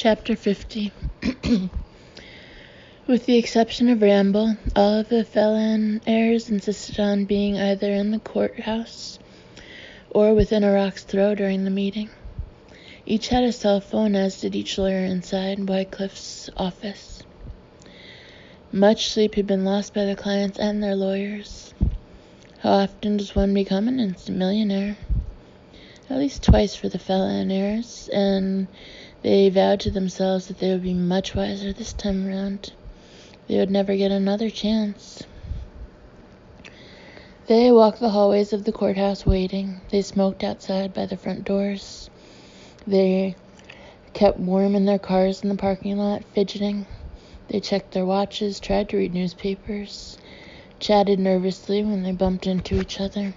Chapter 50. With the exception of Ramble, all of the Phelan heirs insisted on being either in the courthouse or within a rock's throw during the meeting. Each had a cell phone, as did each lawyer inside Wycliffe's office. Much sleep had been lost by the clients and their lawyers. How often does one become an instant millionaire? At least twice for the Phelan heirs, and they vowed to themselves that they would be much wiser this time around. They would never get another chance. They walked the hallways of the courthouse waiting. They smoked outside by the front doors. They kept warm in their cars in the parking lot, fidgeting. They checked their watches, tried to read newspapers, chatted nervously when they bumped into each other.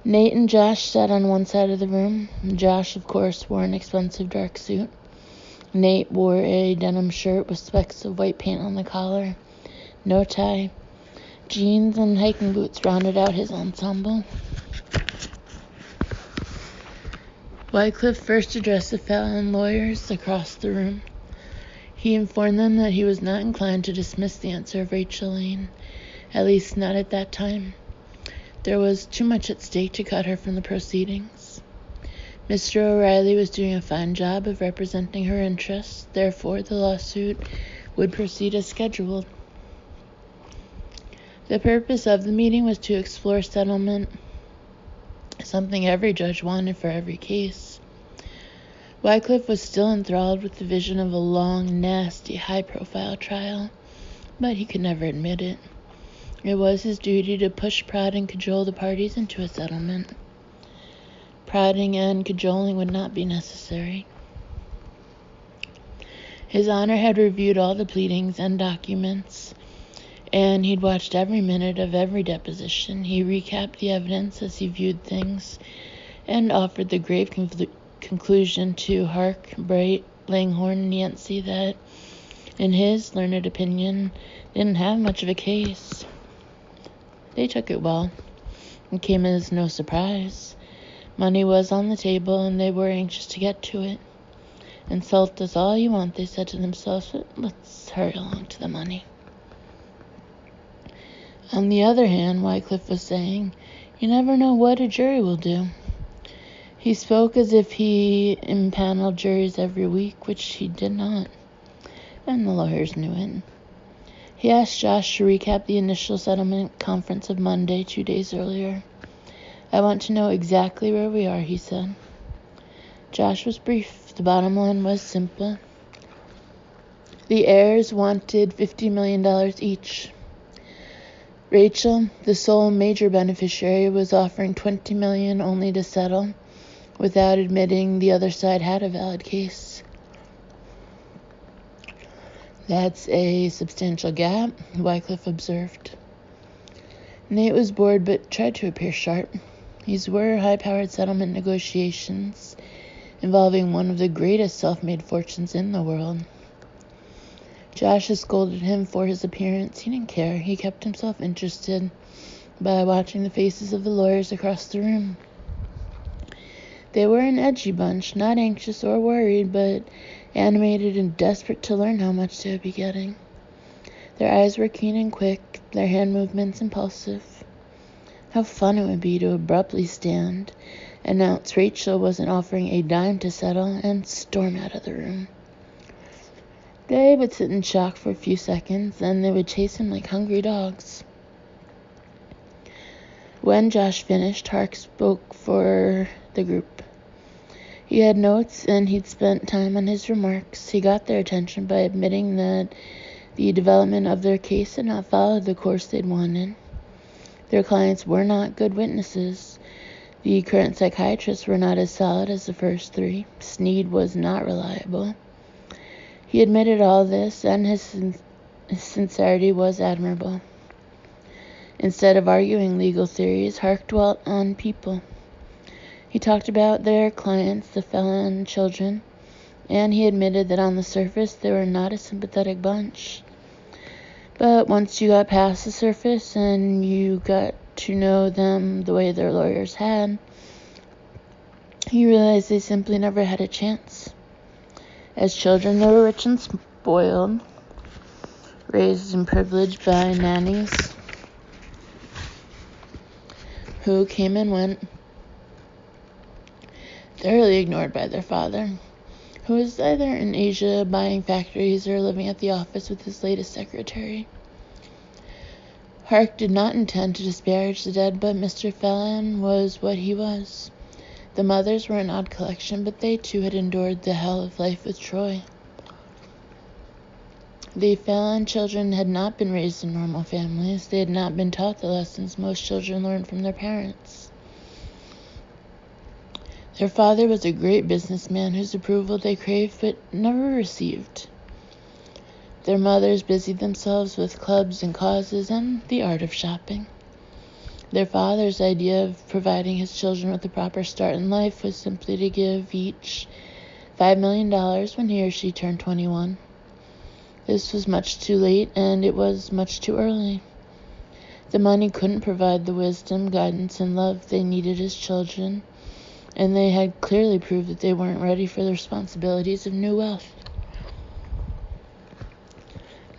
Nate and Josh sat on one side of the room. Josh, of course, wore an expensive dark suit. Nate wore a denim shirt with specks of white paint on the collar. No tie. Jeans and hiking boots rounded out his ensemble. Wycliffe first addressed the Phelan lawyers across the room. He informed them that he was not inclined to dismiss the answer of Rachel Lane, at least not at that time. There was too much at stake to cut her from the proceedings. Mr. O'Reilly was doing a fine job of representing her interests, therefore the lawsuit would proceed as scheduled. The purpose of the meeting was to explore settlement, something every judge wanted for every case. Wycliffe was still enthralled with the vision of a long, nasty, high-profile trial, but he could never admit it. It was his duty to push, prod, and cajole the parties into a settlement. Prodding and cajoling would not be necessary. His Honor had reviewed all the pleadings and documents, and he'd watched every minute of every deposition. He recapped the evidence as he viewed things, and offered the grave conclusion to Hark, Bright, Langhorne, and Yancey that, in his learned opinion, didn't have much of a case. They took it well. It came as no surprise. Money was on the table, and they were anxious to get to it. Insult us all you want, they said to themselves, but let's hurry along to the money. On the other hand, Wycliffe was saying, you never know what a jury will do. He spoke as if he impaneled juries every week, which he did not, and the lawyers knew it. He asked Josh to recap the initial settlement conference of Monday, 2 days earlier. I want to know exactly where we are, he said. Josh was brief. The bottom line was simple. The heirs wanted $50 million each. Rachel, the sole major beneficiary, was offering $20 million only to settle, without admitting the other side had a valid case. That's a substantial gap, Wycliffe observed. Nate was bored but tried to appear sharp. These were high-powered settlement negotiations involving one of the greatest self-made fortunes in the world. Josh had scolded him for his appearance. He didn't care. He kept himself interested by watching the faces of the lawyers across the room. They were an edgy bunch, not anxious or worried, but animated and desperate to learn how much they would be getting. Their eyes were keen and quick, their hand movements impulsive. How fun it would be to abruptly stand, announce Rachel wasn't offering a dime to settle, and storm out of the room. They would sit in shock for a few seconds, then they would chase him like hungry dogs. When Josh finished, Hark spoke for the group. He had notes, and he'd spent time on his remarks. He got their attention by admitting that the development of their case had not followed the course they'd wanted. Their clients were not good witnesses. The current psychiatrists were not as solid as the first three. Sneed was not reliable. He admitted all this, and his sincerity was admirable. Instead of arguing legal theories, Hark dwelt on people. He talked about their clients, the Phelan children, and he admitted that on the surface they were not a sympathetic bunch. But once you got past the surface and you got to know them the way their lawyers had, you realized they simply never had a chance. As children, they were rich and spoiled, raised and privileged by nannies who came and went, thoroughly ignored by their father, who was either in Asia buying factories or living at the office with his latest secretary. Hark did not intend to disparage the dead, but Mr. Phelan was what he was. The mothers were an odd collection, but they too had endured the hell of life with Troy. The Phelan children had not been raised in normal families. They had not been taught the lessons most children learn from their parents. Their father was a great businessman whose approval they craved but never received. Their mothers busied themselves with clubs and causes and the art of shopping. Their father's idea of providing his children with a proper start in life was simply to give each $5 million when he or she turned 21. This was much too late, and it was much too early. The money couldn't provide the wisdom, guidance, and love they needed as children, and they had clearly proved that they weren't ready for the responsibilities of new wealth.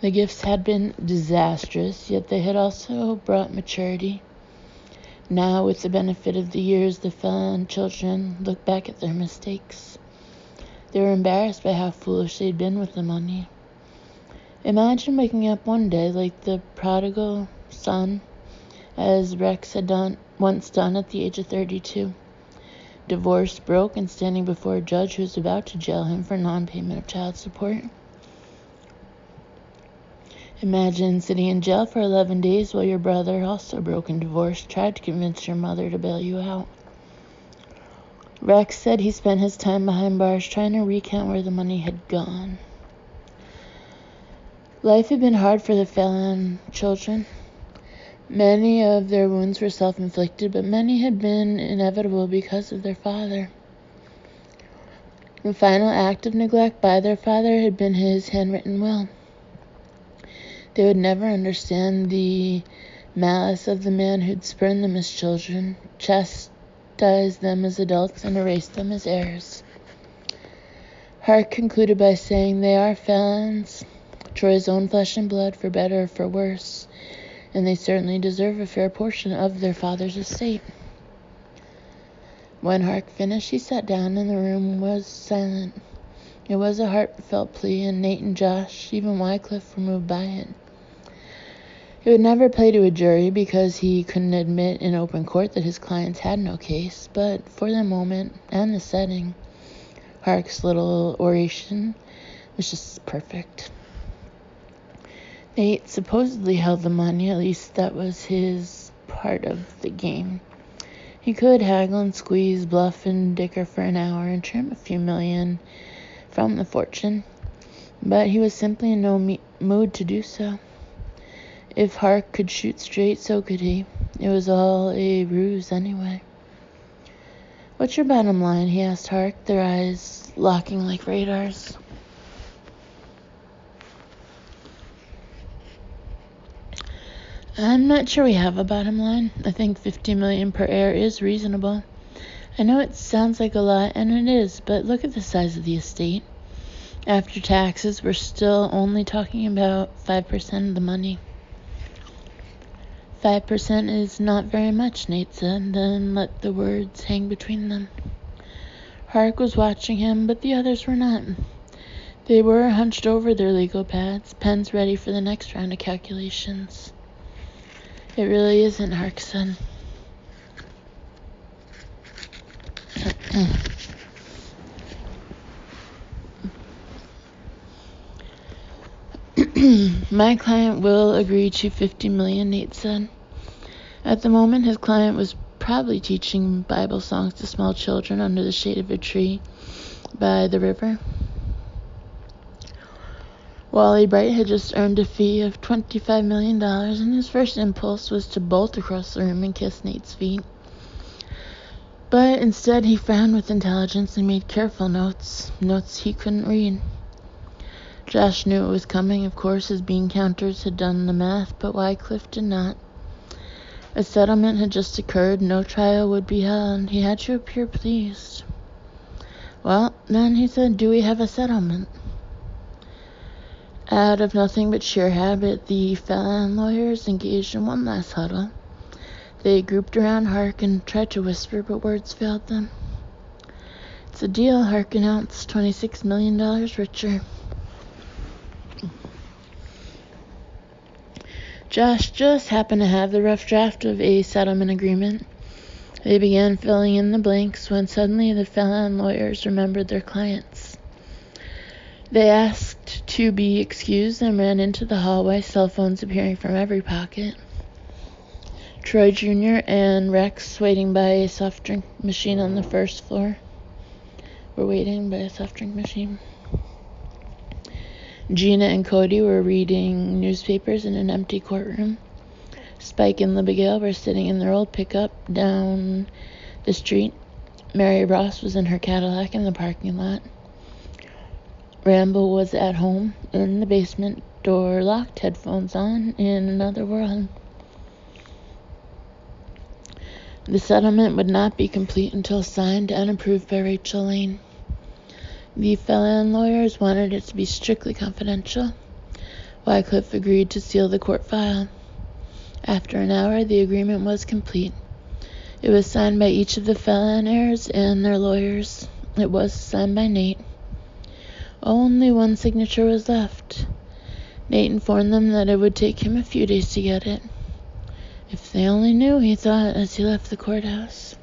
The gifts had been disastrous, yet they had also brought maturity. Now, with the benefit of the years, the Phelan children looked back at their mistakes. They were embarrassed by how foolish they'd been with the money. Imagine waking up one day like the prodigal son, as Rex had once done at the age of 32. Divorced, broke, and standing before a judge who was about to jail him for non-payment of child support. Imagine sitting in jail for 11 days while your brother, also broke and divorced, tried to convince your mother to bail you out. Rex said he spent his time behind bars trying to recount where the money had gone. Life had been hard for the Phelan children. Many of their wounds were self-inflicted, but many had been inevitable because of their father. The final act of neglect by their father had been his handwritten will. They would never understand the malice of the man who'd spurned them as children, chastised them as adults, and erased them as heirs. Hark concluded by saying, "They are Phelans, Troy's own flesh and blood, for better or for worse, and they certainly deserve a fair portion of their father's estate." When Hark finished, he sat down, and the room was silent. It was a heartfelt plea, and Nate and Josh, even Wycliffe, were moved by it. He would never play to a jury because he couldn't admit in open court that his clients had no case, but for the moment and the setting, Hark's little oration was just perfect. Nate supposedly held the money, at least that was his part of the game. He could haggle and squeeze, bluff and dicker for an hour and trim a few million from the fortune, but he was simply in no mood to do so. If Hark could shoot straight, so could he. It was all a ruse anyway. "What's your bottom line?" he asked Hark, their eyes locking like radars. "I'm not sure we have a bottom line. I think 50 million per heir is reasonable. I know it sounds like a lot, and it is, but look at the size of the estate. After taxes, we're still only talking about 5% of the money." 5% is not very much, Nate said, then let the words hang between them. Hark was watching him, but the others were not. They were hunched over their legal pads, pens ready for the next round of calculations. "It really isn't," Hark said. "My client will agree to 50 million, Nate said. At the moment, his client was probably teaching Bible songs to small children under the shade of a tree by the river. Wally Bright had just earned a fee of $25 million, and his first impulse was to bolt across the room and kiss Nate's feet. But instead, he frowned with intelligence and made careful notes he couldn't read. Josh knew it was coming, of course. His bean counters had done the math, but Wycliffe did not. A settlement had just occurred. No trial would be held. He had to appear pleased. Well, then he said, do we have a settlement? Out of nothing but sheer habit, the Fallon lawyers engaged in one last huddle. They grouped around Hark and tried to whisper, but words failed them. It's a deal, Hark announced, $26 million richer. Josh just happened to have the rough draft of a settlement agreement. They began filling in the blanks when suddenly the Fallon lawyers remembered their clients. They asked to be excused and ran into the hallway, cell phones appearing from every pocket. Troy Jr. and Rex, waiting by a soft drink machine on the first floor, were waiting by a soft drink machine. Gina and Cody were reading newspapers in an empty courtroom. Spike and Libigale were sitting in their old pickup down the street. Mary Ross was in her Cadillac in the parking lot. Rambo was at home in the basement, door locked, headphones on, in another world. The settlement would not be complete until signed and approved by Rachel Lane. The Fallon lawyers wanted it to be strictly confidential. Wycliffe agreed to seal the court file. After an hour, the agreement was complete. It was signed by each of the Fallon heirs and their lawyers. It was signed by Nate. Only one signature was left. Nate informed them that it would take him a few days to get it. If they only knew, he thought as he left the courthouse.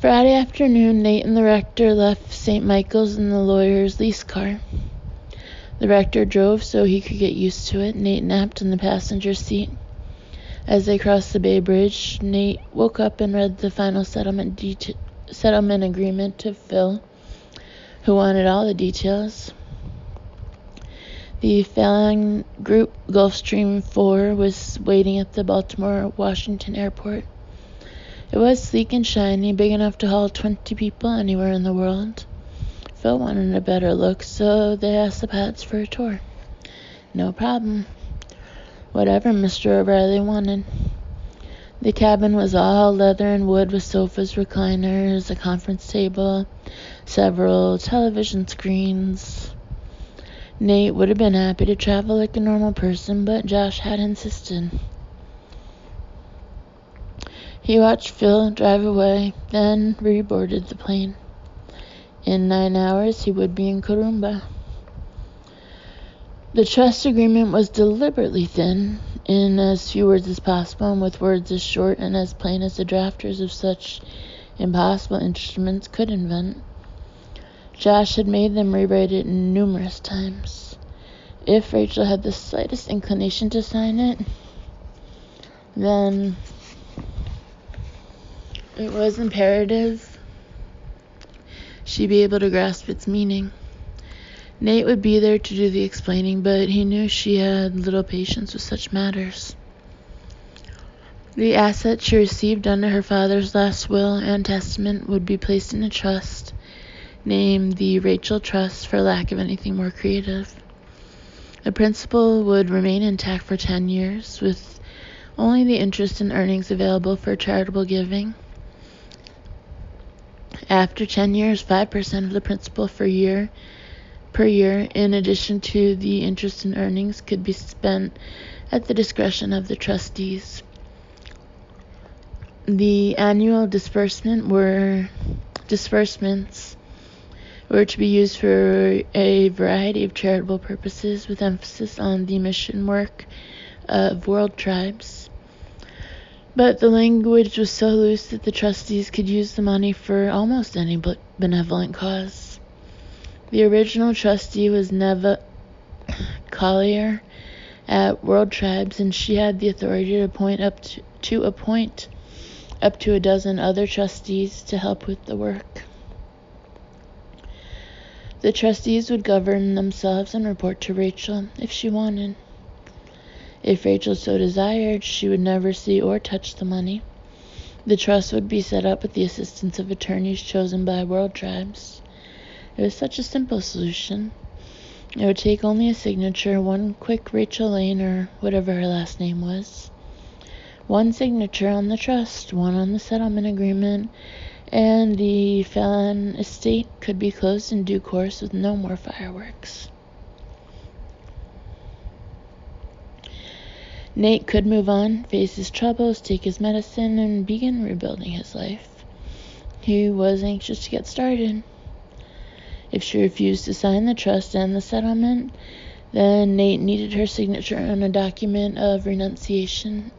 Friday afternoon, Nate and the rector left St. Michael's in the lawyer's lease car. The rector drove so he could get used to it. Nate napped in the passenger seat. As they crossed the Bay Bridge, Nate woke up and read the final settlement agreement to Phil, who wanted all the details. The Fallon Group Gulfstream 4 was waiting at the Baltimore-Washington airport. It was sleek and shiny, big enough to haul 20 people anywhere in the world. Phil wanted a better look, so they asked the pilots for a tour. No problem. Whatever Mr. O'Reilly wanted. The cabin was all leather and wood with sofas, recliners, a conference table, several television screens. Nate would have been happy to travel like a normal person, but Josh had insisted. He watched Phil drive away, then reboarded the plane. In 9 hours, he would be in Corumba. The trust agreement was deliberately thin, in as few words as possible, and with words as short and as plain as the drafters of such impossible instruments could invent. Josh had made them rewrite it numerous times. If Rachel had the slightest inclination to sign it, then it was imperative she be able to grasp its meaning. Nate would be there to do the explaining, but he knew she had little patience with such matters. The assets she received under her father's last will and testament would be placed in a trust, named the Rachel Trust for lack of anything more creative. The principal would remain intact for 10 years, with only the interest and earnings available for charitable giving. After 10 years, 5% of the principal per year, in addition to the interest and earnings, could be spent at the discretion of the trustees. The annual disbursements were to be used for a variety of charitable purposes, with emphasis on the mission work of World Tribes. But the language was so loose that the trustees could use the money for almost any benevolent cause. The original trustee was Neva Collier at World Tribes, and she had the authority to appoint up to a dozen other trustees to help with the work. The trustees would govern themselves and report to Rachel if she wanted. If Rachel so desired, she would never see or touch the money. The trust would be set up with the assistance of attorneys chosen by World Tribes. It was such a simple solution. It would take only a signature, one quick Rachel Lane, or whatever her last name was. One signature on the trust, one on the settlement agreement, and the Fallon estate could be closed in due course with no more fireworks. Nate could move on, face his troubles, take his medicine, and begin rebuilding his life. He was anxious to get started. If she refused to sign the trust and the settlement, then Nate needed her signature on a document of renunciation.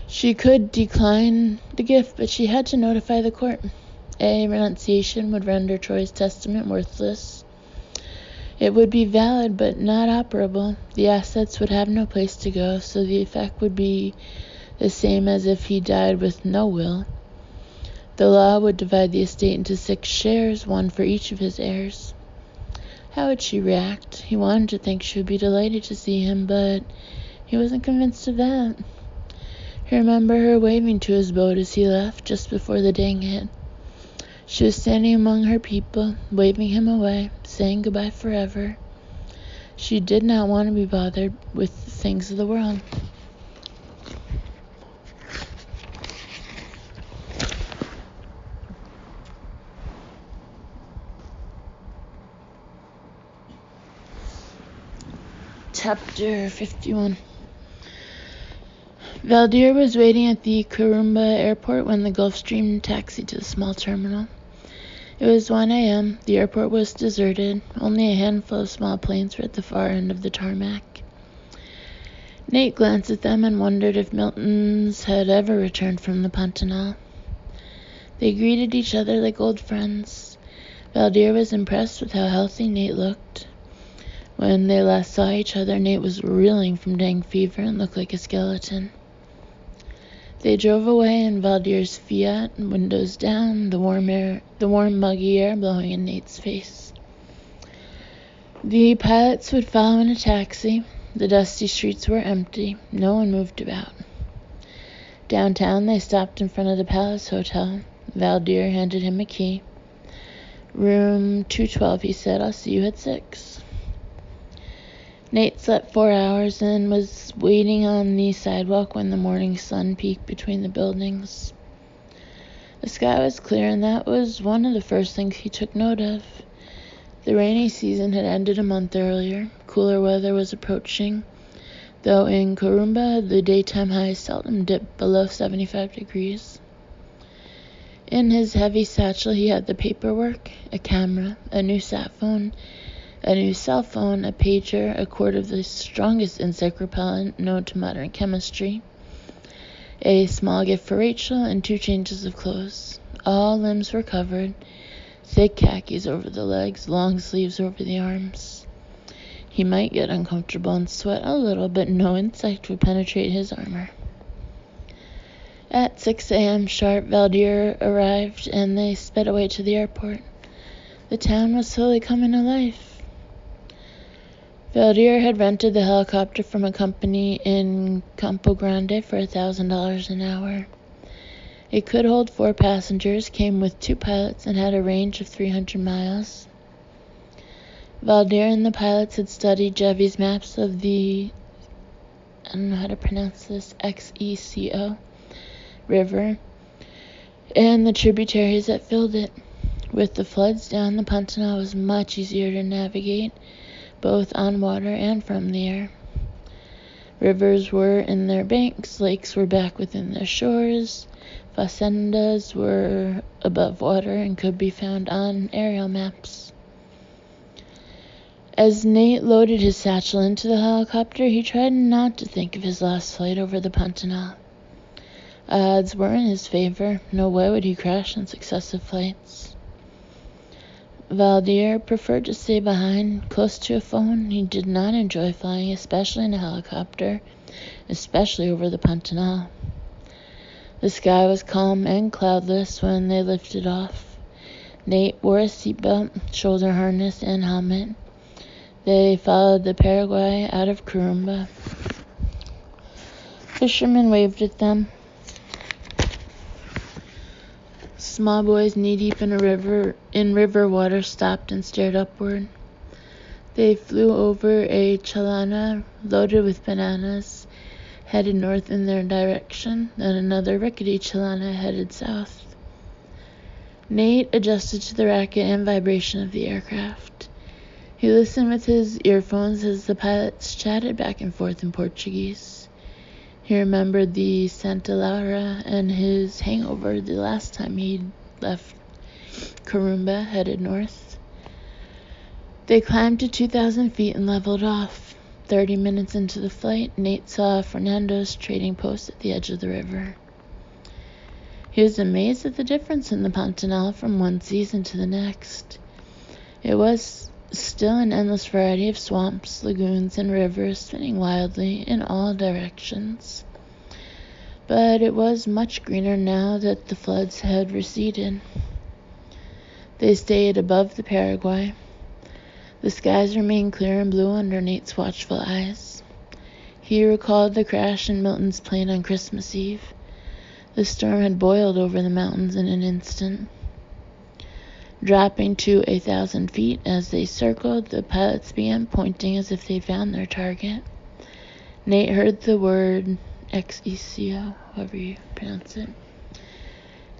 She could decline the gift, but she had to notify the court. A renunciation would render Troy's testament worthless. It would be valid but not operable. The assets would have no place to go, so the effect would be the same as if he died with no will. The law would divide the estate into 6 shares, 1 for each of his heirs. How would she react? He wanted to think she would be delighted to see him, but he wasn't convinced of that. He remembered her waving to his boat as he left, just before the ding hit. She was standing among her people, waving him away, saying goodbye forever. She did not want to be bothered with the things of the world. Chapter 51. Valdir was waiting at the Karumba airport when the Gulfstream taxied to the small terminal. It was 1 a.m. The airport was deserted. Only a handful of small planes were at the far end of the tarmac. Nate glanced at them and wondered if Miltons had ever returned from the Pantanal. They greeted each other like old friends. Valdir was impressed with how healthy Nate looked. When they last saw each other, Nate was reeling from dengue fever and looked like a skeleton. They drove away in Valdir's Fiat, windows down, the warm muggy air blowing in Nate's face. The pilots would follow in a taxi. The dusty streets were empty. No one moved about. Downtown, they stopped in front of the Palace Hotel. Valdir handed him a key. Room 212, he said. I'll see you at 6. Nate slept 4 hours and was waiting on the sidewalk when the morning sun peeked between the buildings. The sky was clear, and that was one of the first things he took note of. The rainy season had ended a month earlier. Cooler weather was approaching, though in Karumba the daytime highs seldom dipped below 75 degrees. In his heavy satchel he had the paperwork, a camera, a new sat phone, a new cell phone, a pager, a quart of the strongest insect repellent known to modern chemistry, a small gift for Rachel, and 2 changes of clothes. All limbs were covered, thick khakis over the legs, long sleeves over the arms. He might get uncomfortable and sweat a little, but no insect would penetrate his armor. At 6 a.m. sharp, Valdir arrived, and they sped away to the airport. The town was slowly coming to life. Valdir had rented the helicopter from a company in Campo Grande for $1,000 an hour. It could hold 4 passengers, came with 2 pilots, and had a range of 300 miles. Valdir and the pilots had studied Jevi's maps of the, Xeco River and the tributaries that filled it. With the floods down, the Pantanal was much easier to navigate, both on water and from the air. Rivers were in their banks, lakes were back within their shores, facendas were above water and could be found on aerial maps. As Nate loaded his satchel into the helicopter, he tried not to think of his last flight over the Pantanal. Odds were in his favor. No way would he crash on successive flights. Valdir preferred to stay behind, close to a phone. He did not enjoy flying, especially in a helicopter, especially over the Pantanal. The sky was calm and cloudless when they lifted off. Nate wore a seatbelt, shoulder harness, and helmet. They followed the Paraguay out of Karumba. Fishermen waved at them. Small boys knee-deep in river water stopped and stared upward. They flew over a chalana loaded with bananas, headed north in their direction, then another rickety Chalana headed south. Nate adjusted to the racket and vibration of the aircraft. He listened with his earphones as the pilots chatted back and forth in Portuguese. He remembered the Santa Laura and his hangover the last time he'd left Corumba, headed north. They climbed to 2,000 feet and leveled off. 30 minutes into the flight, Nate saw Fernando's trading post at the edge of the river. He was amazed at the difference in the Pantanal from one season to the next. It was still an endless variety of swamps, lagoons, and rivers spinning wildly in all directions. But it was much greener now that the floods had receded. They stayed above the Paraguay. The skies remained clear and blue under Nate's watchful eyes. He recalled the crash in Milton's plane on Christmas Eve. The storm had boiled over the mountains in an instant. Dropping to 1,000 feet as they circled, the pilots began pointing as if they'd found their target. Nate heard the word Execio, however you pronounce it,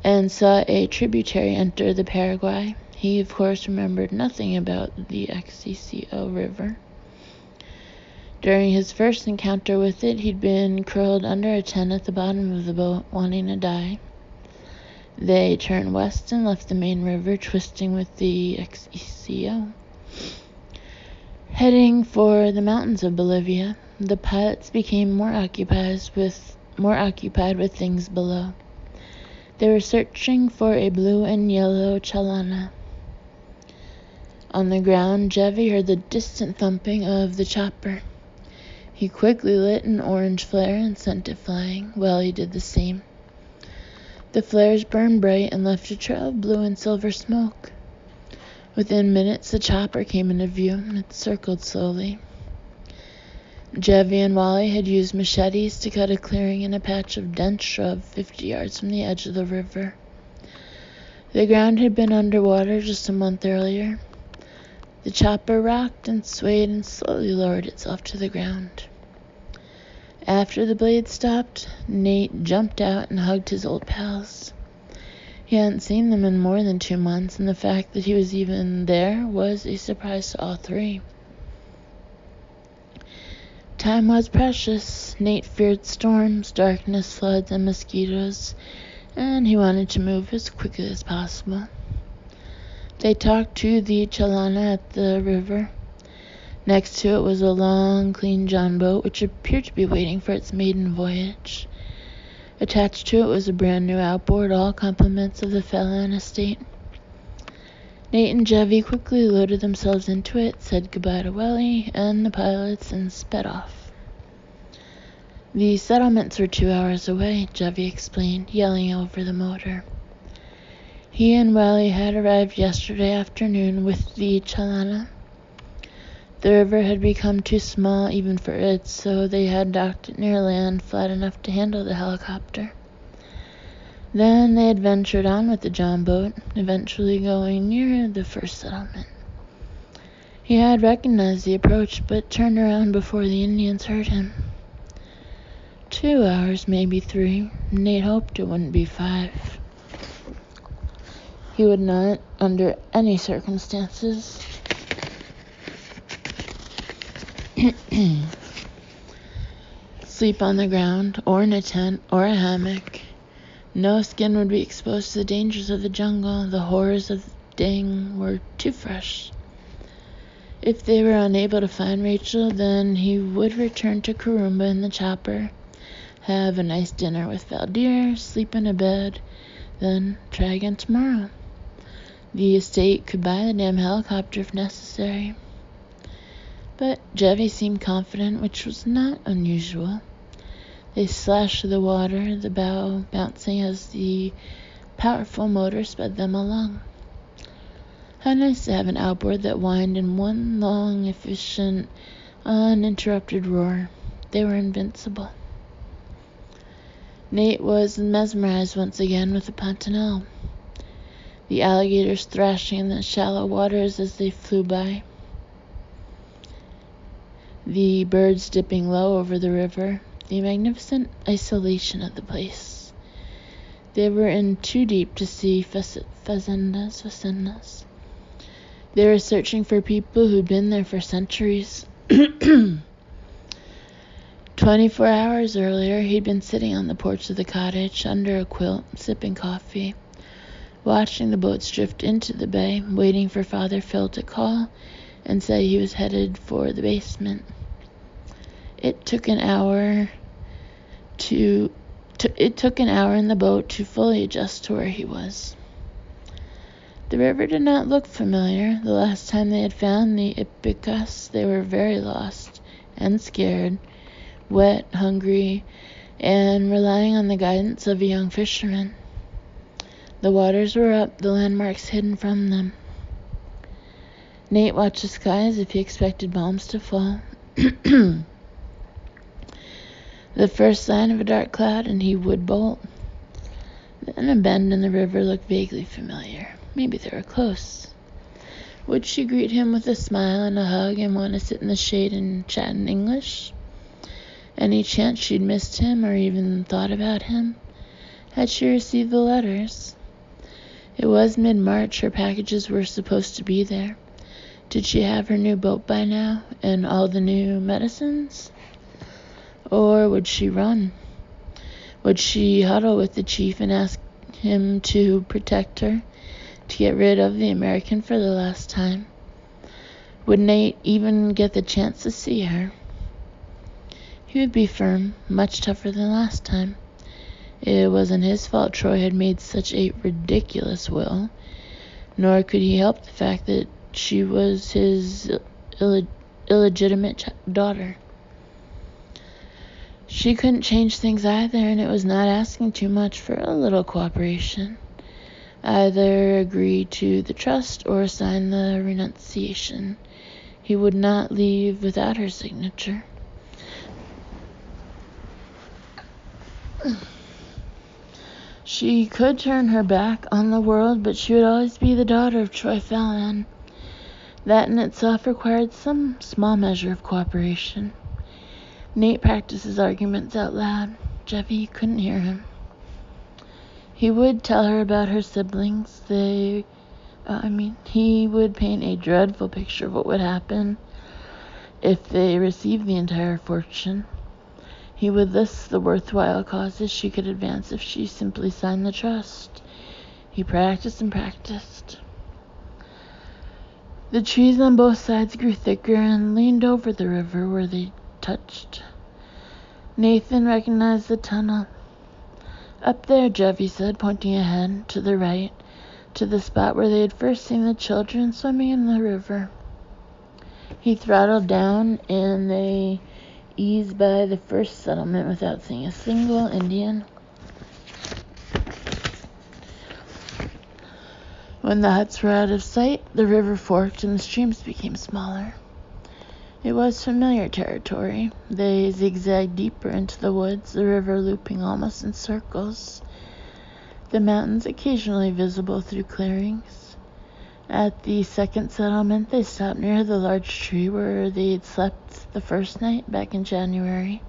and saw a tributary enter the Paraguay. He, of course, remembered nothing about the Execio River. During his first encounter with it, he'd been curled under a tent at the bottom of the boat, wanting to die. They turned west and left the main river, twisting with the Execio. Heading for the mountains of Bolivia, the pilots became more occupied with things below. They were searching for a blue and yellow Chalana. On the ground, Jevi heard the distant thumping of the chopper. He quickly lit an orange flare and sent it flying. Welly did the same. The flares burned bright and left a trail of blue and silver smoke. Within minutes, the chopper came into view, and it circled slowly. Jevi and Wally had used machetes to cut a clearing in a patch of dense shrub 50 yards from the edge of the river. The ground had been underwater just a month earlier. The chopper rocked and swayed and slowly lowered itself to the ground. After the blade stopped, Nate jumped out and hugged his old pals. He hadn't seen them in more than 2 months, and the fact that he was even there was a surprise to all three. Time was precious. Nate feared storms, darkness, floods, and mosquitoes, and he wanted to move as quickly as possible. They talked to the Chalana at the river. Next to it was a long, clean John boat, which appeared to be waiting for its maiden voyage. Attached to it was a brand new outboard, all compliments of the Phelan estate. Nate and Jevi quickly loaded themselves into it, said goodbye to Welly and the pilots, and sped off. The settlements were 2 hours away, Jevi explained, yelling over the motor. He and Welly had arrived yesterday afternoon with the Chalana. The river had become too small even for it, so they had docked it near land, flat enough to handle the helicopter. Then they had ventured on with the John boat, eventually going near the first settlement. He had recognized the approach, but turned around before the Indians heard him. 2 hours, maybe 3. Nate hoped it wouldn't be 5. He would not, under any circumstances, sleep on the ground, or in a tent, or a hammock. No skin would be exposed to the dangers of the jungle. The horrors of Ding were too fresh. If they were unable to find Rachel, then he would return to Corumba in the chopper, have a nice dinner with Valdir, sleep in a bed, then try again tomorrow. The estate could buy the damn helicopter if necessary. But Jevi seemed confident, which was not unusual. They slashed the water, the bow bouncing as the powerful motor sped them along. How nice to have an outboard that whined in one long, efficient, uninterrupted roar. They were invincible. Nate was mesmerized once again with the Pantanal. The alligators thrashing in the shallow waters as they flew by. The birds dipping low over the river, the magnificent isolation of the place. They were in too deep to see fazendas. They were searching for people who'd been there for centuries. 24 hours earlier, he'd been sitting on the porch of the cottage under a quilt, sipping coffee, watching the boats drift into the bay, waiting for Father Phil to call and say he was headed for the basement. It took an hour in the boat to fully adjust to where he was. The river did not look familiar. The last time they had found the Ipicus, they were very lost and scared, wet, hungry, and relying on the guidance of a young fisherman. The waters were up, the landmarks hidden from them. Nate watched the sky as if he expected bombs to fall. The first sign of a dark cloud, and he would bolt. Then a bend in the river looked vaguely familiar. Maybe they were close. Would she greet him with a smile and a hug and want to sit in the shade and chat in English? Any chance she'd missed him or even thought about him? Had she received the letters? It was mid-March. Her packages were supposed to be there. Did she have her new boat by now and all the new medicines? Or would she run? Would she huddle with the chief and ask him to protect her, to get rid of the American for the last time? Would Nate even get the chance to see her? He would be firm, much tougher than last time. It wasn't his fault Troy had made such a ridiculous will, nor could he help the fact that she was his illegitimate daughter. She couldn't change things either, and it was not asking too much for a little cooperation. Either agree to the trust or sign the renunciation. He would not leave without her signature. She could turn her back on the world, but she would always be the daughter of Troy Fallon. That in itself required some small measure of cooperation. Nate practiced his arguments out loud. Jeffy couldn't hear him. He would tell her about her siblings. He would paint a dreadful picture of what would happen if they received the entire fortune. He would list the worthwhile causes she could advance if she simply signed the trust. He practiced and practiced. The trees on both sides grew thicker and leaned over the river where they touched. Nathan recognized the tunnel. Up there, Jeffy said, pointing ahead, to the right, to the spot where they had first seen the children swimming in the river. He throttled down, and they eased by the first settlement without seeing a single Indian. When the huts were out of sight, the river forked and the streams became smaller. It was familiar territory. They zigzagged deeper into the woods, the river looping almost in circles, the mountains occasionally visible through clearings. At the second settlement, they stopped near the large tree where they had slept the first night back in January.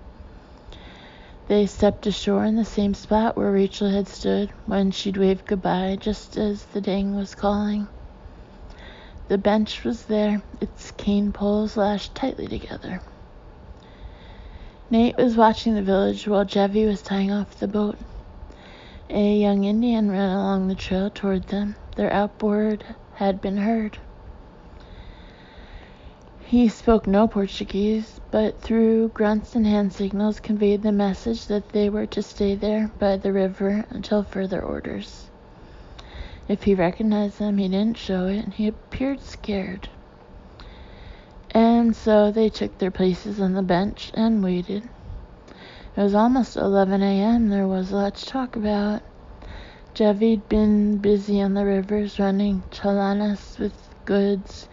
They stepped ashore in the same spot where Rachel had stood when she'd waved goodbye just as the ding was calling. The bench was there, its cane poles lashed tightly together. Nate was watching the village while Jeffy was tying off the boat. A young Indian ran along the trail toward them. Their outboard had been heard. He spoke no Portuguese, but through grunts and hand signals conveyed the message that they were to stay there by the river until further orders. If he recognized them, he didn't show it. He appeared scared. And so they took their places on the bench and waited. It was almost 11 a.m. There was a lot to talk about. Jeffy'd been busy on the rivers, running chalanas with goods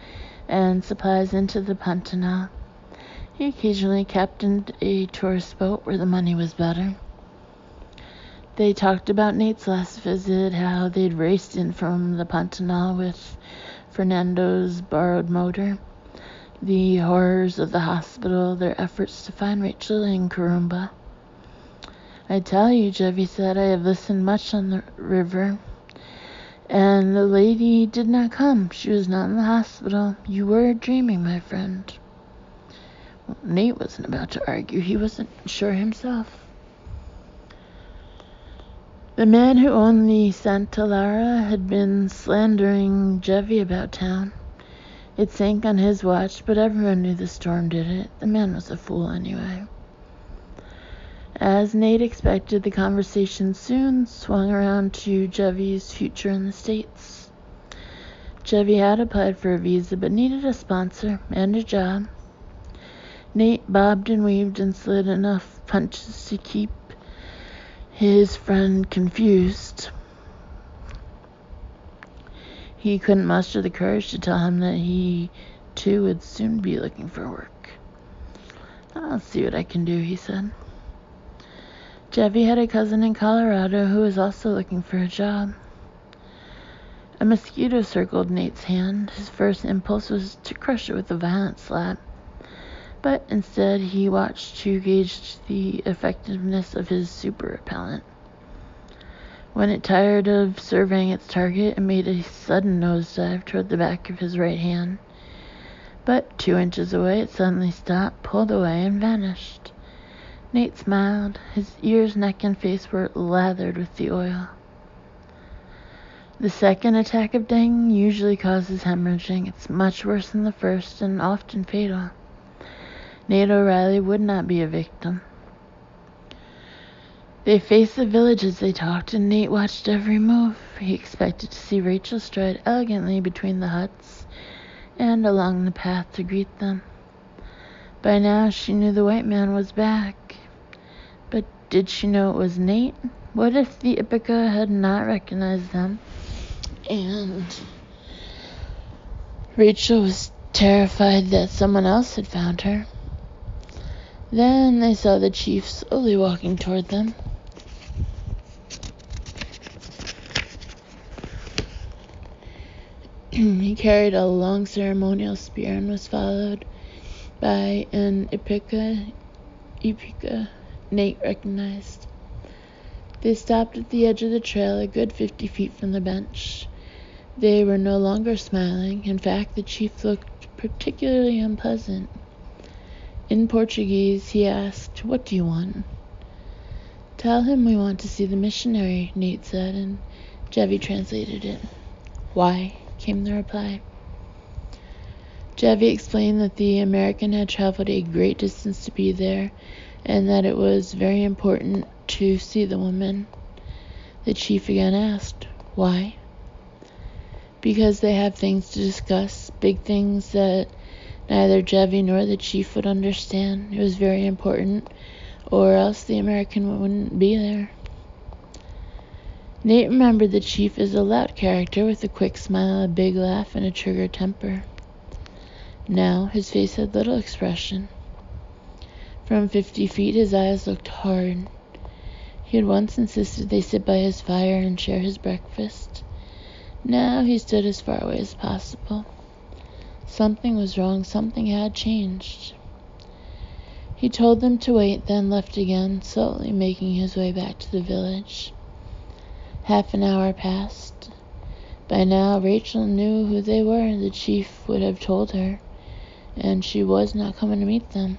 and supplies into the Pantanal. He occasionally captained a tourist boat where the money was better. They talked about Nate's last visit, how they'd raced in from the Pantanal with Fernando's borrowed motor, the horrors of the hospital, their efforts to find Rachel in Corumba. I tell you, Jevy said, I have listened much on the river, and the lady did not come. She was not in the hospital. You were dreaming, my friend. Well, Nate wasn't about to argue. He wasn't sure himself. The man who owned the Santa Lara had been slandering Jevy about town. It sank on his watch, but everyone knew the storm did it. The man was a fool anyway. As Nate expected, the conversation soon swung around to Jevy's future in the States. Jevy had applied for a visa, but needed a sponsor and a job. Nate bobbed and weaved and slid enough punches to keep his friend confused. He couldn't muster the courage to tell him that he, too, would soon be looking for work. I'll see what I can do, he said. Jevy had a cousin in Colorado who was also looking for a job. A mosquito circled Nate's hand. His first impulse was to crush it with a violent slap, but instead he watched to gauge the effectiveness of his super repellent. When it tired of surveying its target, it made a sudden nosedive toward the back of his right hand. But 2 inches away, it suddenly stopped, pulled away, and vanished. Nate smiled. His ears, neck, and face were lathered with the oil. The second attack of dengue usually causes hemorrhaging. It's much worse than the first and often fatal. Nate O'Reilly would not be a victim. They faced the village as they talked, and Nate watched every move. He expected to see Rachel stride elegantly between the huts and along the path to greet them. By now, she knew the white man was back. But did she know it was Nate? What if the Ithaca had not recognized them? And Rachel was terrified that someone else had found her. Then they saw the chief slowly walking toward them. He carried a long ceremonial spear and was followed by an Ithaca Nate recognized. They stopped at the edge of the trail a good 50 feet from the bench. They were no longer smiling. In fact, the chief looked particularly unpleasant. In Portuguese, he asked, "What do you want?" "Tell him we want to see the missionary," Nate said, and Jevy translated it. "Why?" came the reply. Jevy explained that the American had traveled a great distance to be there, and that it was very important to see the woman. The chief again asked, "Why?" "Because they have things to discuss, big things that neither Jevy nor the chief would understand. It was very important, or else the American wouldn't be there." Nate remembered the chief as a loud character with a quick smile, a big laugh, and a trigger temper. Now his face had little expression. From 50 feet his eyes looked hard. He had once insisted they sit by his fire and share his breakfast. Now he stood as far away as possible. Something was wrong. Something had changed. He told them to wait, then left again, slowly making his way back to the village. Half an hour passed. By now, Rachel knew who they were. The chief would have told her, and she was not coming to meet them.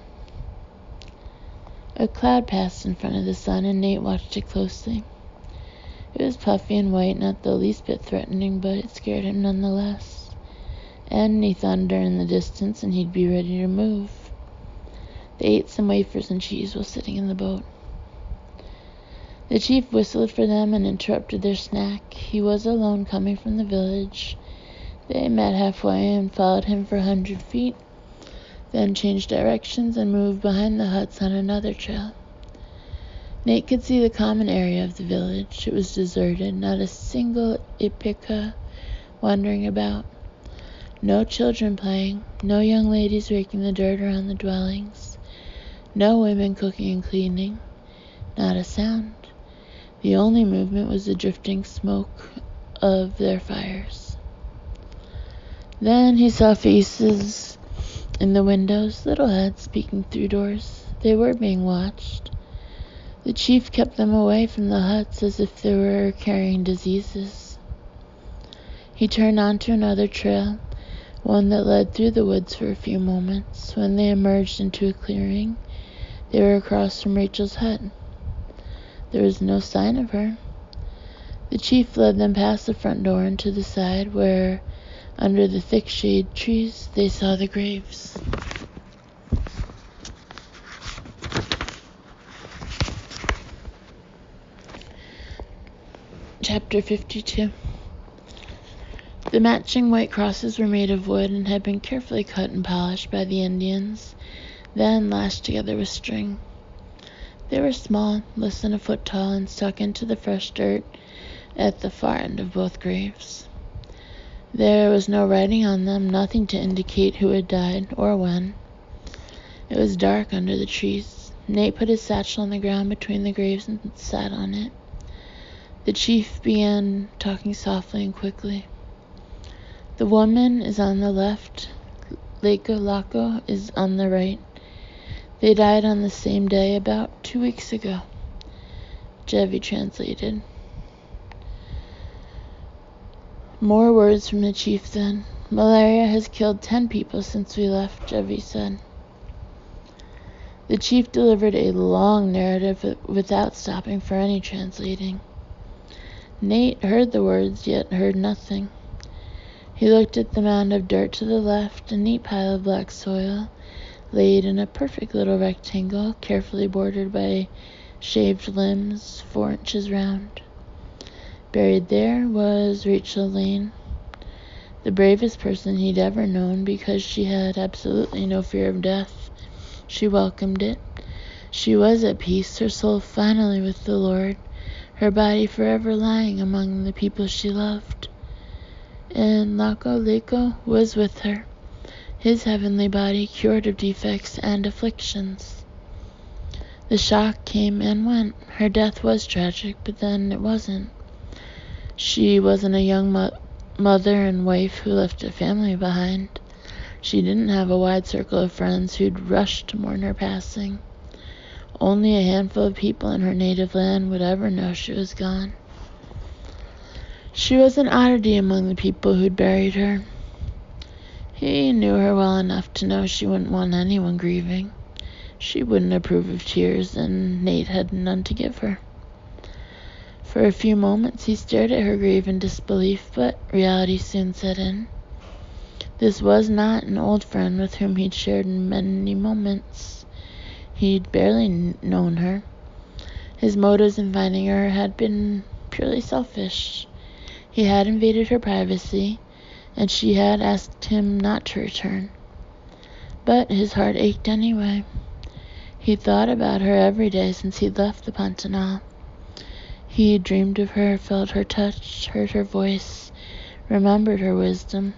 A cloud passed in front of the sun, and Nate watched it closely. It was puffy and white, not the least bit threatening, but it scared him nonetheless. Any thunder in the distance, and he'd be ready to move. They ate some wafers and cheese while sitting in the boat. The chief whistled for them and interrupted their snack. He was alone, coming from the village. They met halfway and followed him for 100 feet, then changed directions and moved behind the huts on another trail. Nate could see the common area of the village. It was deserted, not a single Ithaca wandering about. No children playing, no young ladies raking the dirt around the dwellings, no women cooking and cleaning, not a sound. The only movement was the drifting smoke of their fires. Then he saw faces in the windows, little heads peeking through doors. They were being watched. The chief kept them away from the huts as if they were carrying diseases. He turned onto another trail, one that led through the woods for a few moments. When they emerged into a clearing, they were across from Rachel's hut. There was no sign of her. The chief led them past the front door and to the side where, under the thick shade trees, they saw the graves. Chapter 52. The matching white crosses were made of wood and had been carefully cut and polished by the Indians, then lashed together with string. They were small, less than a foot tall, and stuck into the fresh dirt at the far end of both graves. There was no writing on them, nothing to indicate who had died or when. It was dark under the trees. Nate put his satchel on the ground between the graves and sat on it. The chief began talking softly and quickly. The woman is on the left. Lako is on the right. They died on the same day about 2 weeks ago. Jevi translated. More words from the chief then. Malaria has killed 10 people since we left, Jevi said. The chief delivered a long narrative without stopping for any translating. Nate heard the words, yet heard nothing. He looked at the mound of dirt to the left, a neat pile of black soil, laid in a perfect little rectangle, carefully bordered by shaved limbs 4 inches round. Buried there was Rachel Lane, the bravest person he'd ever known because she had absolutely no fear of death. She welcomed it. She was at peace, her soul finally with the Lord, her body forever lying among the people she loved. And Lako was with her, his heavenly body cured of defects and afflictions. The shock came and went. Her death was tragic, but then it wasn't. She wasn't a young mother and wife who left a family behind. She didn't have a wide circle of friends who'd rush to mourn her passing. Only a handful of people in her native land would ever know she was gone. She was an oddity among the people who'd buried her. He knew her well enough to know she wouldn't want anyone grieving. She wouldn't approve of tears, and Nate had none to give her. For a few moments he stared at her grave in disbelief, but reality soon set in. This was not an old friend with whom he'd shared many moments. He'd barely known her. His motives in finding her had been purely selfish. He had invaded her privacy, and she had asked him not to return. But his heart ached anyway. He thought about her every day since he'd left the Pantanal. He dreamed of her, felt her touch, heard her voice, remembered her wisdom.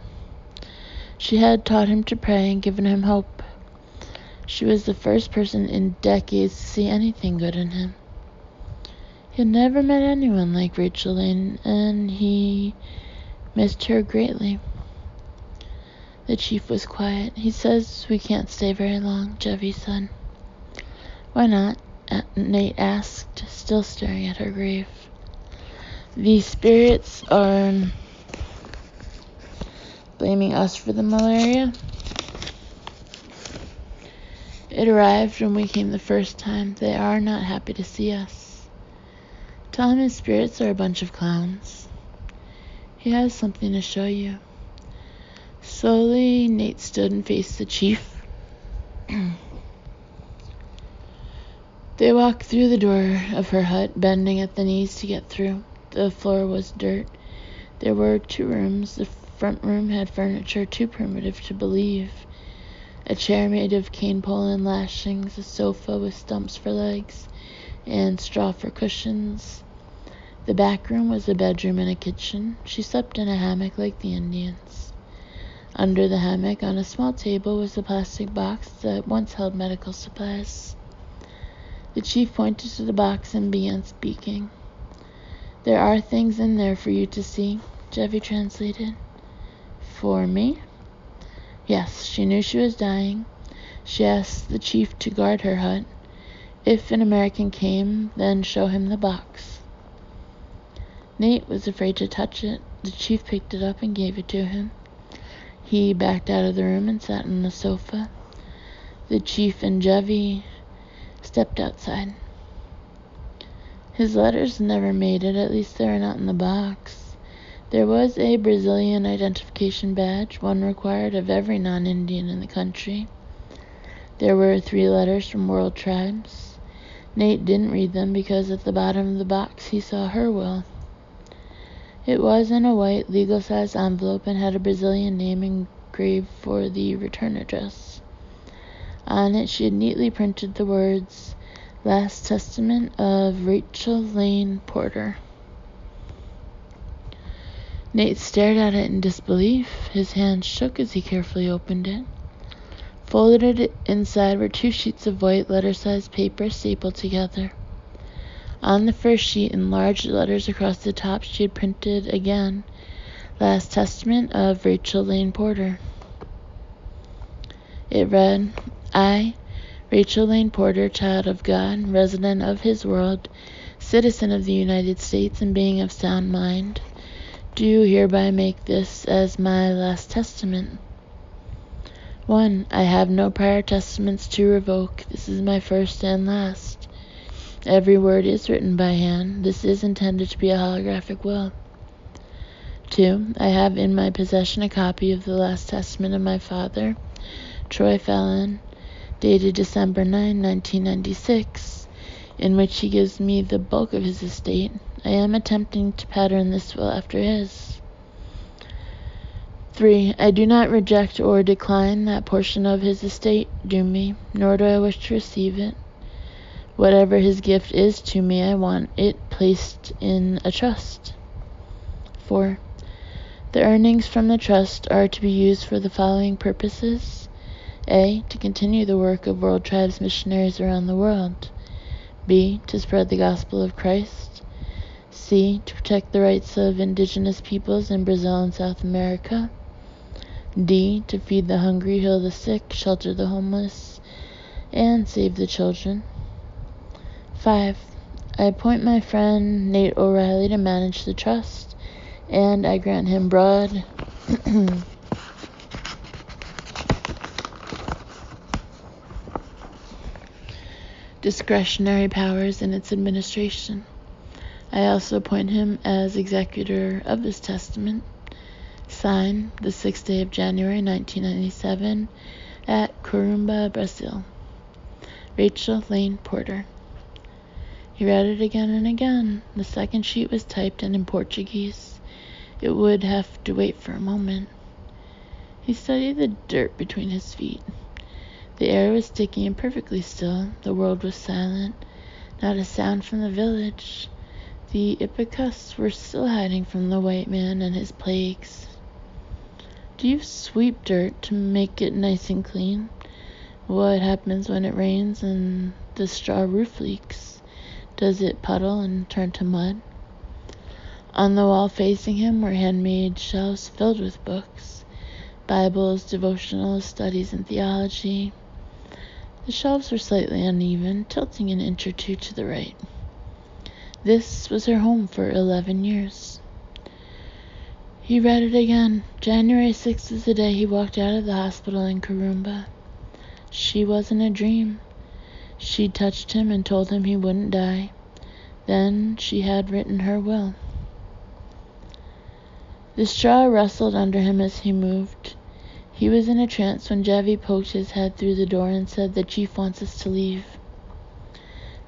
She had taught him to pray and given him hope. She was the first person in decades to see anything good in him. He had never met anyone like Rachel Lane, and he missed her greatly. The chief was quiet. He says we can't stay very long, Jevi said. Why not? Nate asked, still staring at her grave. The spirits are blaming us for the malaria. It arrived when we came the first time. They are not happy to see us. Tell him his spirits are a bunch of clowns. He has something to show you. Slowly, Nate stood and faced the chief. They walked through the door of her hut, bending at the knees to get through. The floor was dirt. There were 2 rooms. The front room had furniture too primitive to believe. A chair made of cane pole and lashings, a sofa with stumps for legs, and straw for cushions. The back room was a bedroom and a kitchen. She slept in a hammock like the Indians. Under the hammock, on a small table, was a plastic box that once held medical supplies. The chief pointed to the box and began speaking. There are things in there for you to see, Jevi translated. For me? Yes, she knew she was dying. She asked the chief to guard her hut. If an American came, then show him the box. Nate was afraid to touch it. The chief picked it up and gave it to him. He backed out of the room and sat on the sofa. The chief and Jevy stepped outside. His letters never made it, at least they were not in the box. There was a Brazilian identification badge, one required of every non-Indian in the country. There were 3 letters from World Tribes. Nate didn't read them because at the bottom of the box he saw her will. It was in a white, legal-size envelope and had a Brazilian name engraved for the return address. On it she had neatly printed the words, "Last Testament of Rachel Lane Porter." Nate stared at it in disbelief. His hand shook as he carefully opened it. Folded inside were 2 sheets of white, letter-sized paper stapled together. On the first sheet, in large letters across the top, she had printed again, "Last Testament of Rachel Lane Porter." It read, "I, Rachel Lane Porter, child of God, resident of His world, citizen of the United States, and being of sound mind, do hereby make this as my last testament. 1. I have no prior testaments to revoke. This is my first and last. Every word is written by hand. This is intended to be a holographic will. 2. I have in my possession a copy of the last testament of my father, Troy Fallon, dated December 9, 1996, in which he gives me the bulk of his estate. I am attempting to pattern this will after his. 3. I do not reject or decline that portion of his estate due me, nor do I wish to receive it. Whatever his gift is to me, I want it placed in a trust. 4. The earnings from the trust are to be used for the following purposes. A. To continue the work of World Tribes missionaries around the world. B. To spread the gospel of Christ. C. To protect the rights of indigenous peoples in Brazil and South America. D. To feed the hungry, heal the sick, shelter the homeless, and save the children. 5. I appoint my friend Nate O'Reilly to manage the trust, and I grant him broad discretionary powers in its administration. I also appoint him as executor of this testament. Signed, the 6th day of January, 1997, at Corumbá, Brazil. Rachel Lane Porter. He read it again and again. The second sheet was typed and in Portuguese. It would have to wait for a moment. He studied the dirt between his feet. The air was sticky and perfectly still. The world was silent. Not a sound from the village. The Ipecacs were still hiding from the white man and his plagues. Do you sweep dirt to make it nice and clean? What happens when it rains and the straw roof leaks? Does it puddle and turn to mud? On the wall facing him were handmade shelves filled with books, Bibles, devotionals, studies in theology. The shelves were slightly uneven, tilting an inch or 2 to the right. This was her home for 11 years. He read it again. January 6th was the day he walked out of the hospital in Corumbá. She wasn't a dream. She touched him and told him he wouldn't die. Then she had written her will. The straw rustled under him as he moved. He was in a trance when Jevy poked his head through the door and said, "The chief wants us to leave."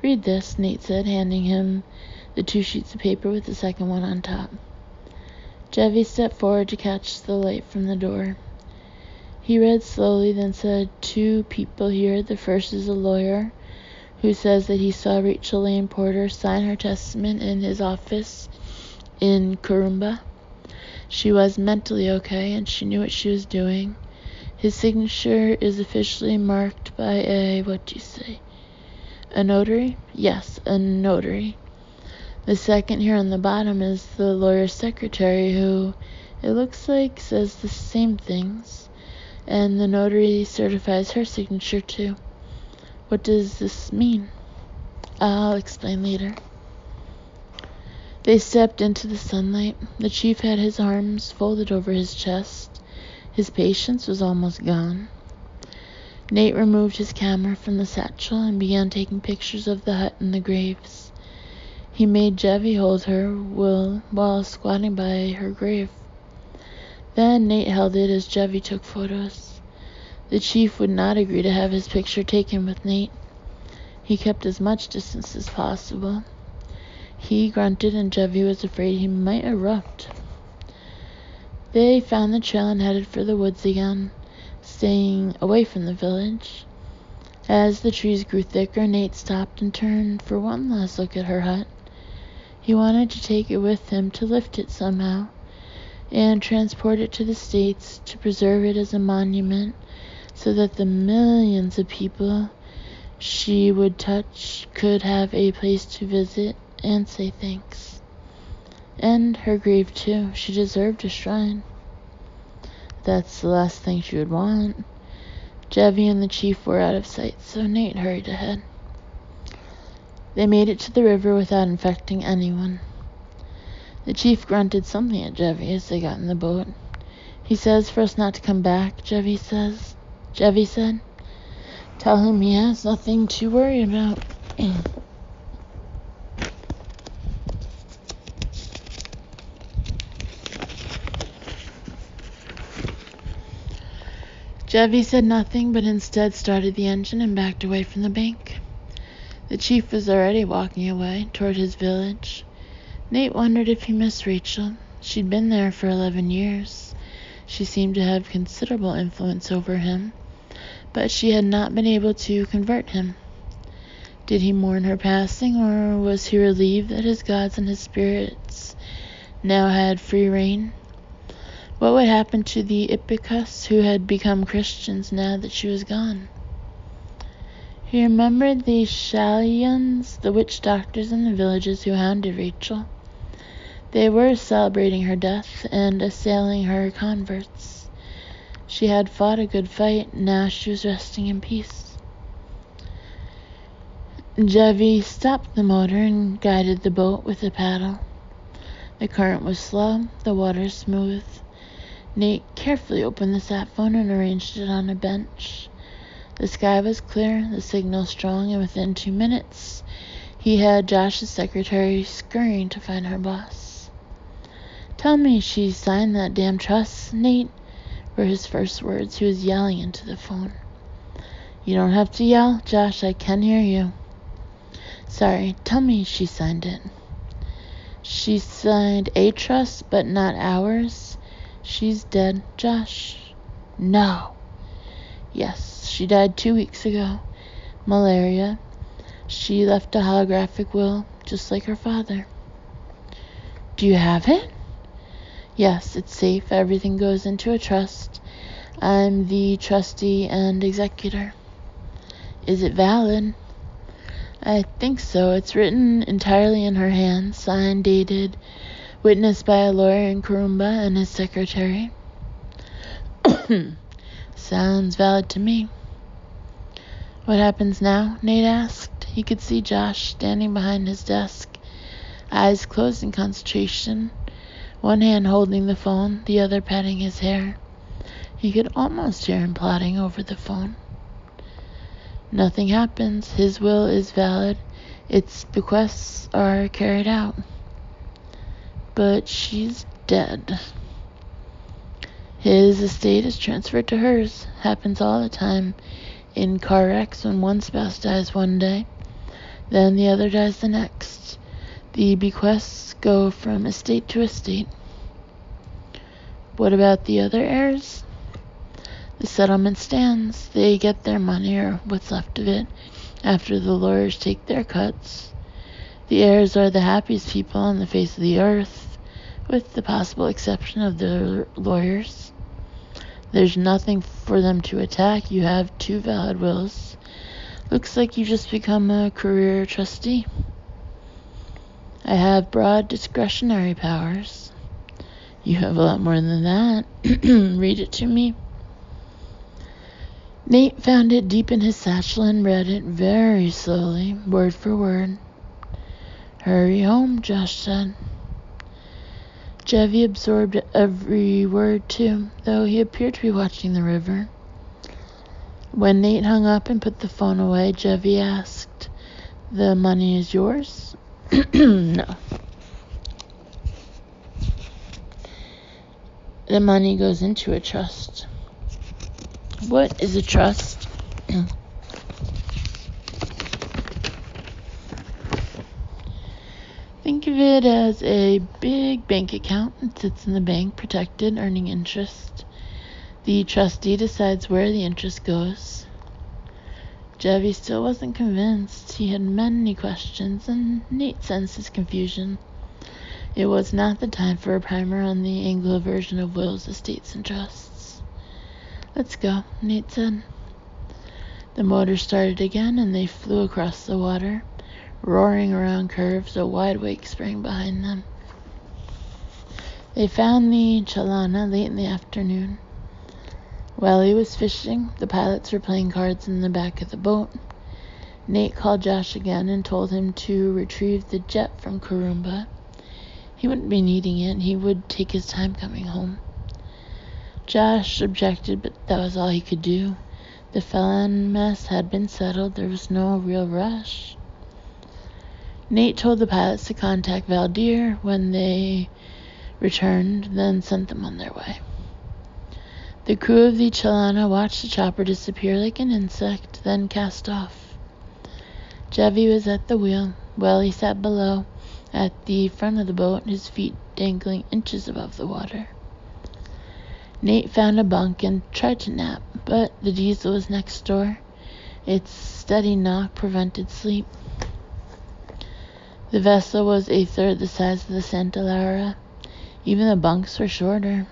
"Read this," Nate said, handing him the 2 sheets of paper with the second one on top. Jevy stepped forward to catch the light from the door. He read slowly, then said, "2 people here. The first is a lawyer who says that he saw Rachel Lane Porter sign her testament in his office in Corumbá. She was mentally okay, and she knew what she was doing. His signature is officially marked by a, what do you say, a notary? Yes, a notary. The second here on the bottom is the lawyer's secretary, who, it looks like, says the same things, and the notary certifies her signature too. What does this mean?" I'll explain later. They stepped into the sunlight. The chief had his arms folded over his chest. His patience was almost gone. Nate removed his camera from the satchel and began taking pictures of the hut and the graves. He made Jevy hold her while squatting by her grave. Then Nate held it as Jevy took photos. The chief would not agree to have his picture taken with Nate. He kept as much distance as possible. He grunted and Jevy was afraid he might erupt. They found the trail and headed for the woods again, staying away from the village. As the trees grew thicker, Nate stopped and turned for one last look at her hut. He wanted to take it with him to lift it somehow and transport it to the States to preserve it as a monument so that the millions of people she would touch could have a place to visit and say thanks. And her grave too. She deserved a shrine. That's the last thing she would want. Jevy and the chief were out of sight, so Nate hurried ahead. They made it to the river without infecting anyone. The chief grunted something at Jevy as they got in the boat. He says for us not to come back, Jevy said. Tell him he has nothing to worry about. Jevy said nothing, but instead started the engine and backed away from the bank. The chief was already walking away toward his village. Nate wondered if he missed Rachel. She'd been there for 11 years. She seemed to have considerable influence over him, but she had not been able to convert him. Did he mourn her passing, or was he relieved that his gods and his spirits now had free reign? What would happen to the Ipicus who had become Christians now that she was gone? He remembered the Shalians, the witch doctors in the villages who hounded Rachel. They were celebrating her death and assailing her converts. She had fought a good fight, now she was resting in peace. Jevy stopped the motor and guided the boat with a paddle. The current was slow, the water smooth. Nate carefully opened the sat phone and arranged it on a bench. The sky was clear, the signal strong, and within 2 minutes, he had Josh's secretary scurrying to find her boss. "Tell me she signed that damn trust, Nate," were his first words. He was yelling into the phone. "You don't have to yell, Josh, I can hear you." "Sorry, tell me she signed it." "She signed a trust, but not ours. She's dead, Josh." "No." "Yes, she died 2 weeks ago. Malaria. She left a holographic will, just like her father." "Do you have it?" "Yes, it's safe. Everything goes into a trust. I'm the trustee and executor." "Is it valid?" "I think so. It's written entirely in her hand, signed, dated, witnessed by a lawyer in Karumba and his secretary." "Sounds valid to me." "What happens now?" Nate asked. He could see Josh standing behind his desk, eyes closed in concentration, one hand holding the phone, the other patting his hair. He could almost hear him plotting over the phone. "Nothing happens. His will is valid. Its bequests are carried out." "But she's dead." "His estate is transferred to hers. Happens all the time in car wrecks when one spouse dies one day, then the other dies the next. The bequests go from estate to estate." "What about the other heirs?" "The settlement stands. They get their money, or what's left of it, after the lawyers take their cuts. The heirs are the happiest people on the face of the earth, with the possible exception of the lawyers. There's nothing for them to attack. You have 2 valid wills. Looks like you just become a career trustee." "I have broad discretionary powers." "You have a lot more than that." "Read it to me." Nate found it deep in his satchel and read it very slowly, word for word. "Hurry home," Josh said. Jevy absorbed every word, too, though he appeared to be watching the river. When Nate hung up and put the phone away, Jevy asked, "The money is yours?" "No. The money goes into a trust." "What is a trust?" "Think of it as a big bank account. It sits in the bank, protected, earning interest. The trustee decides where the interest goes." Jevy still wasn't convinced. He had many questions, and Nate sensed his confusion. It was not the time for a primer on the Anglo version of wills, estates, and trusts. "Let's go," Nate said. The motor started again, and they flew across the water, roaring around curves, a wide wake sprang behind them. They found the Chalana late in the afternoon. While he was fishing, the pilots were playing cards in the back of the boat. Nate called Josh again and told him to retrieve the jet from Kurumba. He wouldn't be needing it. He would take his time coming home. Josh objected, but that was all he could do. The Phelan mess had been settled. There was no real rush. Nate told the pilots to contact Valdir when they returned, then sent them on their way. The crew of the Chalana watched the chopper disappear like an insect, then cast off. Jevy was at the wheel. Welly sat below, at the front of the boat, his feet dangling inches above the water. Nate found a bunk and tried to nap, but the diesel was next door. Its steady knock prevented sleep. The vessel was a third the size of the Santa Laura. Even the bunks were shorter.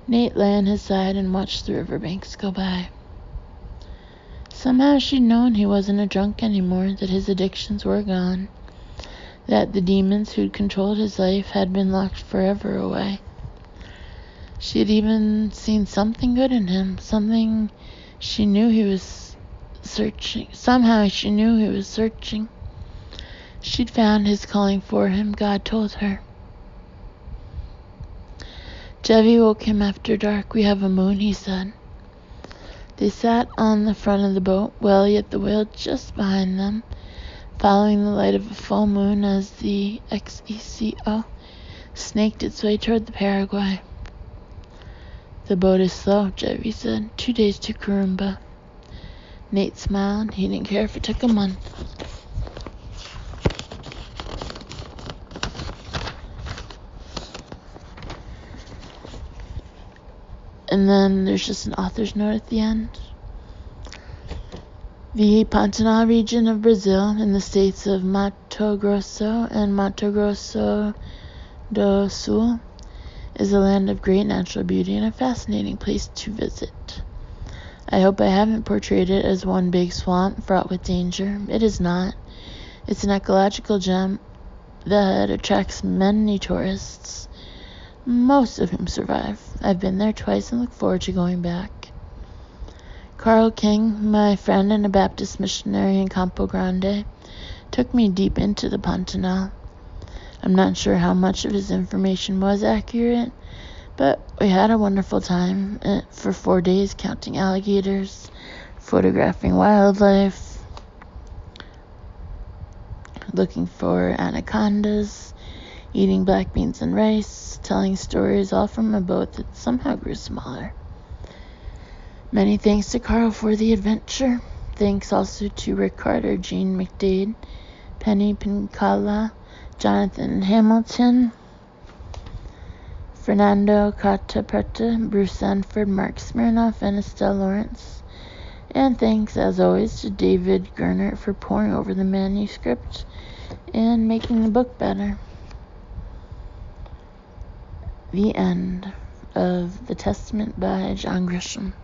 Nate lay on his side and watched the riverbanks go by. Somehow she'd known he wasn't a drunk anymore, that his addictions were gone, that the demons who'd controlled his life had been locked forever away. She had even seen something good in him, something she knew he was searching. Somehow she knew he was searching. She'd found his calling for him, God told her. Jevy woke him after dark. "We have a moon," he said. They sat on the front of the boat, Welly at the wheel just behind them, following the light of a full moon as the XECO snaked its way toward the Paraguay. "The boat is slow," Jevy said. 2 days to Kurumba." Nate smiled. He didn't care if it took a month. And then there's just an author's note at the end. The Pantanal region of Brazil, in the states of Mato Grosso and Mato Grosso do Sul, is a land of great natural beauty and a fascinating place to visit. I hope I haven't portrayed it as one big swamp fraught with danger. It is not. It's an ecological gem that attracts many tourists, most of whom survive. I've been there twice and look forward to going back. Carl King, my friend and a Baptist missionary in Campo Grande, took me deep into the Pantanal. I'm not sure how much of his information was accurate, but we had a wonderful time for 4 days, counting alligators, photographing wildlife, looking for anacondas, eating black beans and rice, telling stories, all from a boat that somehow grew smaller. Many thanks to Carl for the adventure. Thanks also to Rick Carter, Jean McDade, Penny Pincala, Jonathan Hamilton, Fernando Catapreta, Bruce Sanford, Mark Smirnoff, and Estelle Lawrence. And thanks, as always, to David Gernert for poring over the manuscript and making the book better. The end of The Testament by John Grisham.